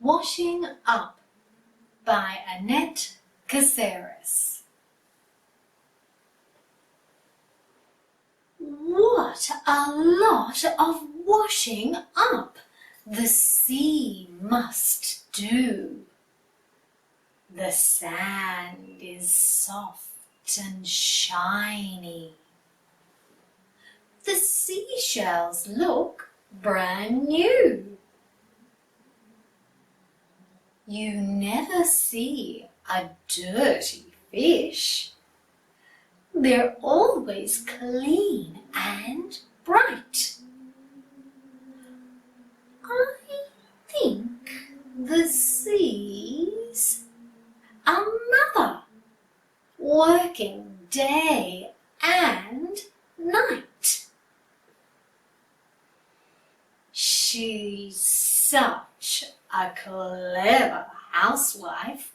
Washing Up by Annette, Kosseris. What a lot of washing up the sea must do. The sand is soft and shiny. The seashells look brand new. You never see a dirty fish. They're always clean and bright. I think the sea's a mother, working day and night. She's such a clever housewife,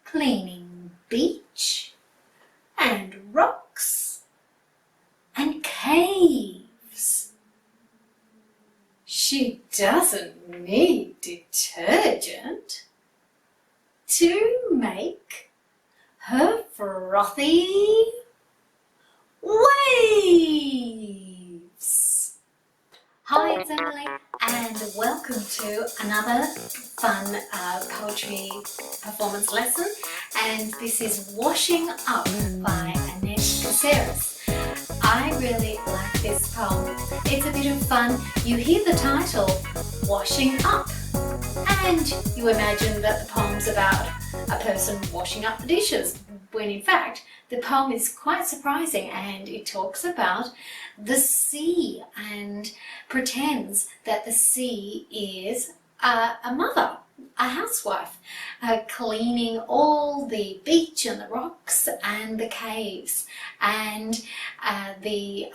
cleaning beach and rocks and caves. She doesn't need detergent to make her frothy waves. Hi, it's Emily and welcome to another fun poetry performance lesson, and this is Washing Up by Annette Kosseris. I really like this poem. It's a bit of fun. You hear the title, Washing Up, and you imagine that the poem's about a person washing up the dishes, when in fact the poem is quite surprising and it talks about the sea and pretends that the sea is a mother, a housewife, cleaning all the beach and the rocks and the caves. And the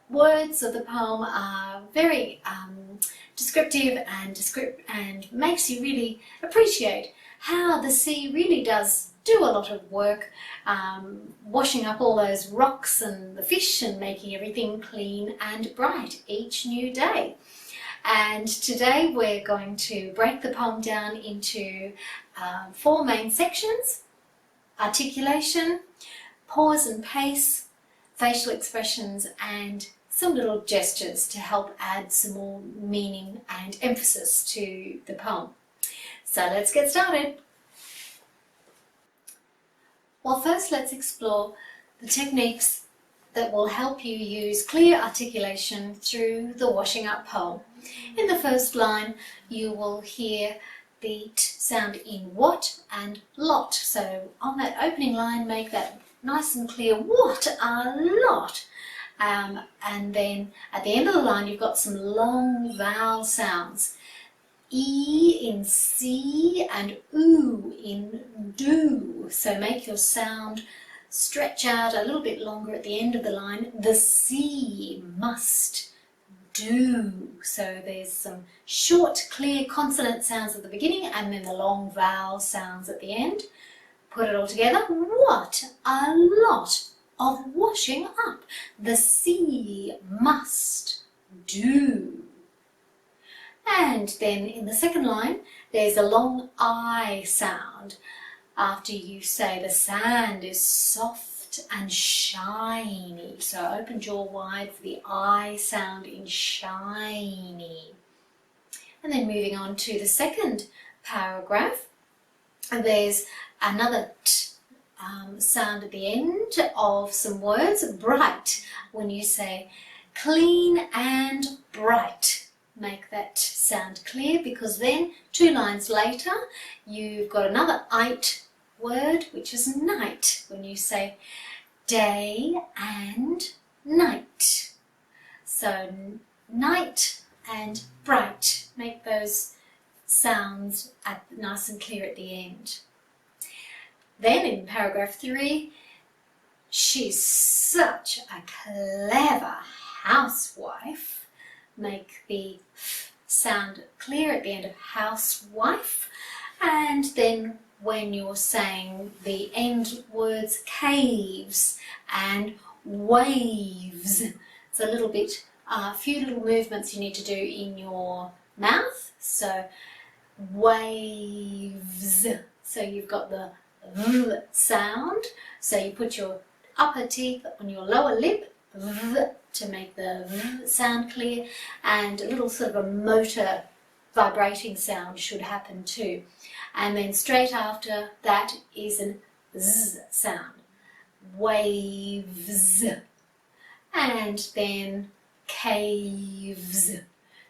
words of the poem are very descriptive and makes you really appreciate how the sea really does do a lot of work, washing up all those rocks and the fish and making everything clean and bright each new day. And today we're going to break the poem down into 4 main sections: articulation, pause and pace, facial expressions, and some little gestures to help add some more meaning and emphasis to the poem. So let's get started. Well, first let's explore the techniques that will help you use clear articulation through the washing up poem. In the first line, you will hear the t sound in what and lot. So on that opening line, make that nice and clear, what a lot. And then at the end of the line, you've got some long vowel sounds. E in see and oo in do. So make your sound stretch out a little bit longer at the end of the line. The sea must do. So there's some short, clear consonant sounds at the beginning and then the long vowel sounds at the end. Put it all together. What a lot of washing up the sea must do. And then in the second line, there's a long I sound after you say the sand is soft and shiny. So open jaw wide for the I sound in shiny. And then moving on to the second paragraph, there's another t sound at the end of some words, bright, when you say clean and bright. Make that sound clear, because then 2 lines later you've got another ite word, which is night, when you say day and night. So night and bright, make those sounds nice and clear at the end. Then in paragraph 3, she's such a clever housewife. Make the f sound clear at the end of housewife, and then when you're saying the end words caves and waves, it's a little bit, a few little movements you need to do in your mouth. So waves. So you've got the v sound. So you put your upper teeth on your lower lip v, to make the v sound clear, and a little sort of a motor vibrating sound should happen too. And then straight after that is an z sound. Waves. And then caves.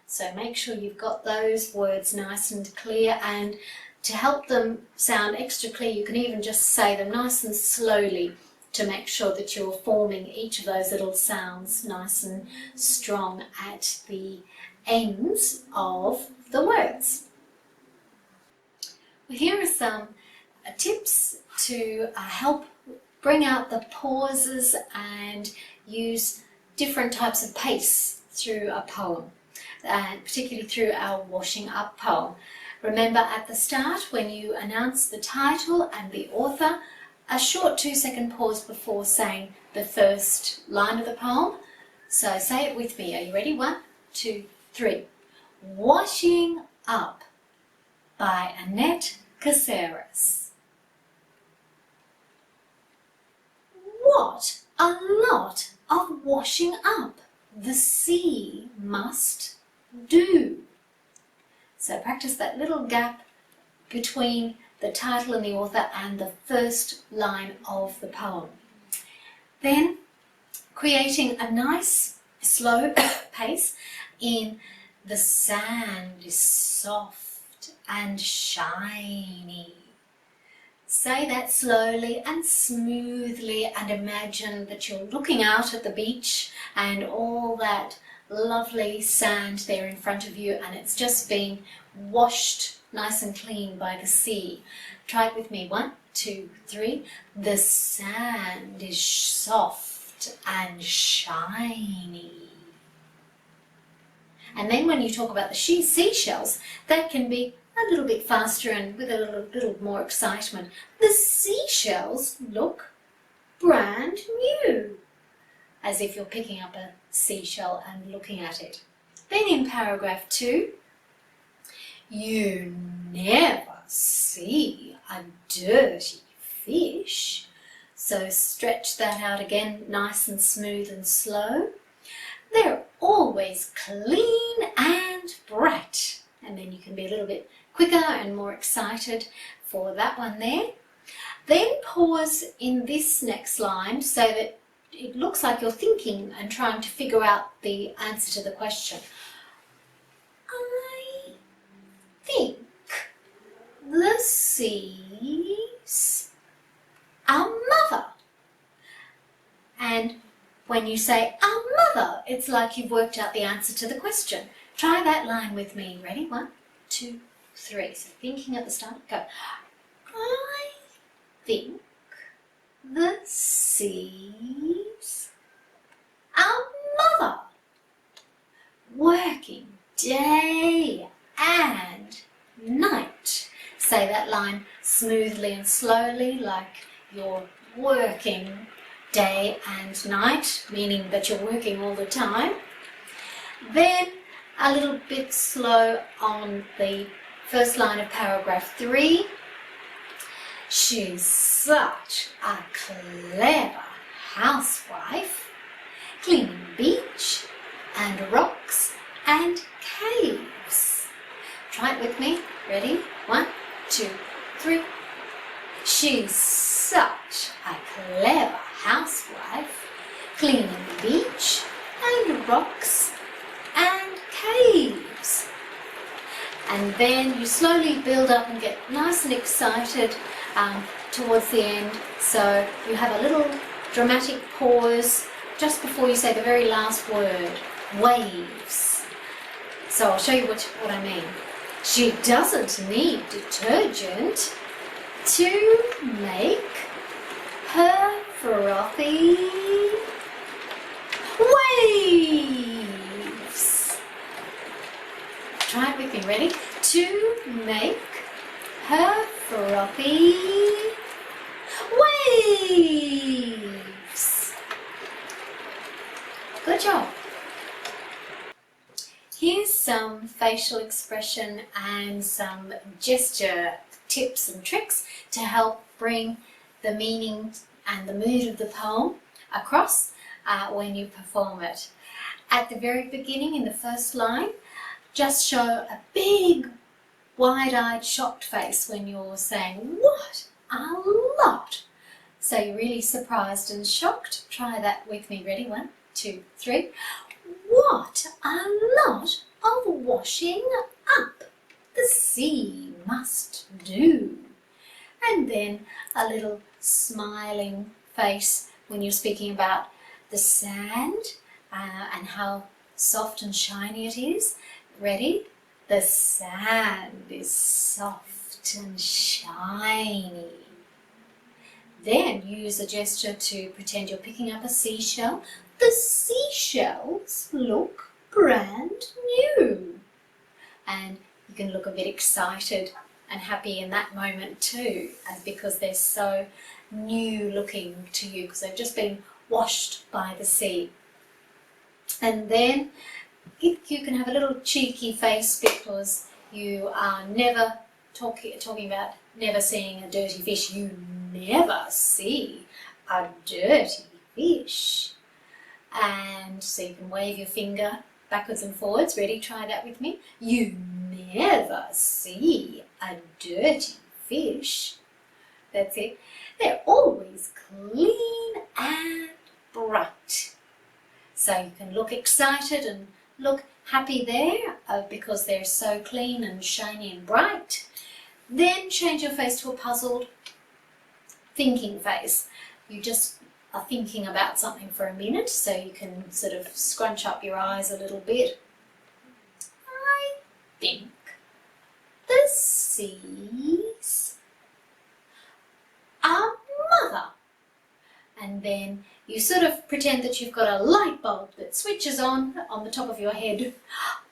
So make sure you've got those words nice and clear, and to help them sound extra clear you can even just say them nice and slowly to make sure that you're forming each of those little sounds nice and strong at the ends of the words. Well, here are some tips to help bring out the pauses and use different types of pace through a poem, and particularly through our washing up poem. Remember, at the start, when you announce the title and the author, a short 2-second pause before saying the first line of the poem. So say it with me. Are you ready? 1, 2, 3. Washing Up by Annette Kosseris. What a lot of washing up the sea must do. So practice that little gap between the title and the author and the first line of the poem. Then creating a nice slow pace in the sand is soft and shiny. Say that slowly and smoothly, and imagine that you're looking out at the beach and all that lovely sand there in front of you, and it's just been washed nice and clean by the sea. Try it with me. 1, 2, 3. The sand is soft and shiny. And then when you talk about the seashells, that can be a little bit faster and with a little more excitement. The seashells look brand new, as if you're picking up a seashell and looking at it. Then in paragraph 2, you never see a dirty fish. So stretch that out again, nice and smooth and slow. They're always clean and bright. And then you can be a little bit quicker and more excited for that one there. Then pause in this next line so that it looks like you're thinking and trying to figure out the answer to the question. I think the sea's our mother. And when you say our mother, it's like you've worked out the answer to the question. Try that line with me. Ready? 1, 2, 3. So thinking at the start, go. I think the sea's our mother. Working day and night. Say that line smoothly and slowly, like you're working day and night, meaning that you're working all the time. Then a little bit slow on the first line of paragraph 3. She's such a clever housewife, cleaning beach and rocks and caves. Try it with me. Ready? 1, 2, 3. She's such a clever housewife, cleaning beach and rocks and caves. And then you slowly build up and get nice and excited towards the end. So you have a little dramatic pause just before you say the very last word, waves. So I'll show you what I mean. She doesn't need detergent to make her frothy waves. Try it with me. Ready? To make her frothy waves. Good job. Here's some facial expression and some gesture tips and tricks to help bring the meaning and the mood of the poem across when you perform it. At the very beginning, in the first line, just show a big, wide-eyed, shocked face when you're saying, "What a lot!" So you're really surprised and shocked. Try that with me. Ready? 1, 2, 3. What a lot of washing up the sea must do. And then a little smiling face when you're speaking about the sand and how soft and shiny it is. Ready? The sand is soft and shiny. Then use a gesture to pretend you're picking up a seashell. The seashells look brand new. And you can look a bit excited and happy in that moment too, because they're so new looking to you, because they've just been washed by the sea. And then you can have a little cheeky face because you are never talking about never seeing a dirty fish. You never see a dirty fish. And so you can wave your finger backwards and forwards. Ready? Try that with me. You never see a dirty fish. That's it. They're always clean and bright. So you can look excited and look happy there because they're so clean and shiny and bright. Then change your face to a puzzled, thinking face. You just are thinking about something for a minute, so you can sort of scrunch up your eyes a little bit. I think the seas are mother. And then you sort of pretend that you've got a light bulb that switches on the top of your head,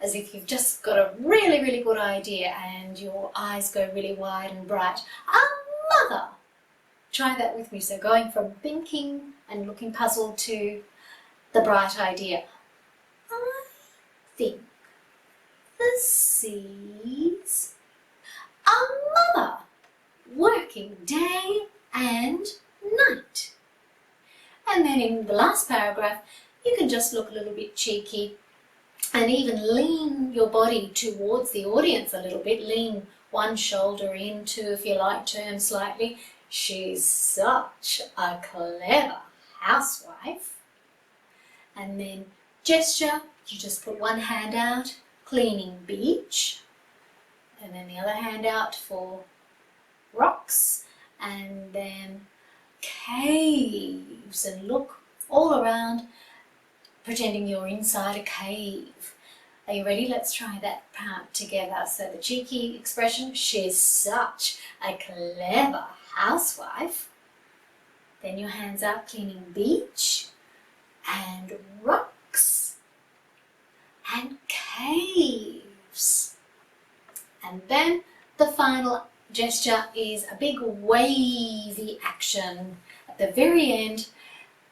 as if you've just got a really, really good idea and your eyes go really wide and bright. A mother. Try that with me. So going from thinking and looking puzzled to the bright idea. I think the seas are mother, working day and night. And then in the last paragraph, you can just look a little bit cheeky and even lean your body towards the audience a little bit. Lean one shoulder in too, if you like, turn slightly. She's such a clever housewife. And then gesture, you just put one hand out, cleaning beach, and then the other hand out for rocks, and then caves, and look all around, pretending you're inside a cave. Are you ready? Let's try that part together. So the cheeky expression, she's such a clever housewife. Then your hands out, cleaning beach and rocks and caves. And then the final gesture is a big wavy action at the very end,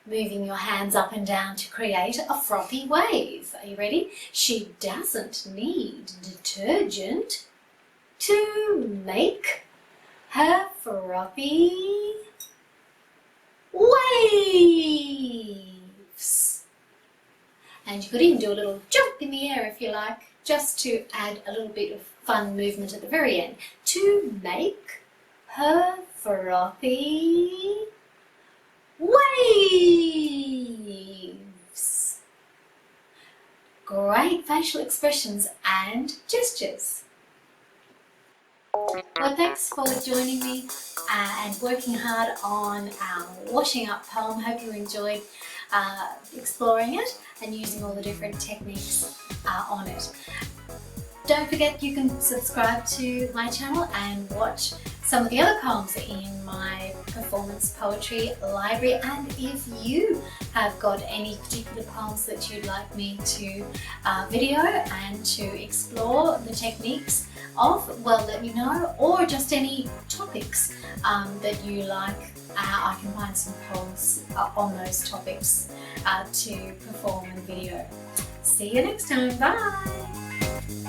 moving your hands up and down to create a frothy wave. Are you ready? She doesn't need detergent to make her frothy waves. And you could even do a little jump in the air if you like, just to add a little bit of fun movement at the very end. To make her frothy waves. Great facial expressions and gestures. Well, thanks for joining me and working hard on our washing up poem. Hope you enjoyed exploring it and using all the different techniques on it. Don't forget you can subscribe to my channel and watch some of the other poems in my performance poetry library. And if you have got any particular poems that you'd like me to video and to explore the techniques of, well, let me know. Or just any topics that you like, I can find some poems on those topics to perform and video. See you next time. Bye!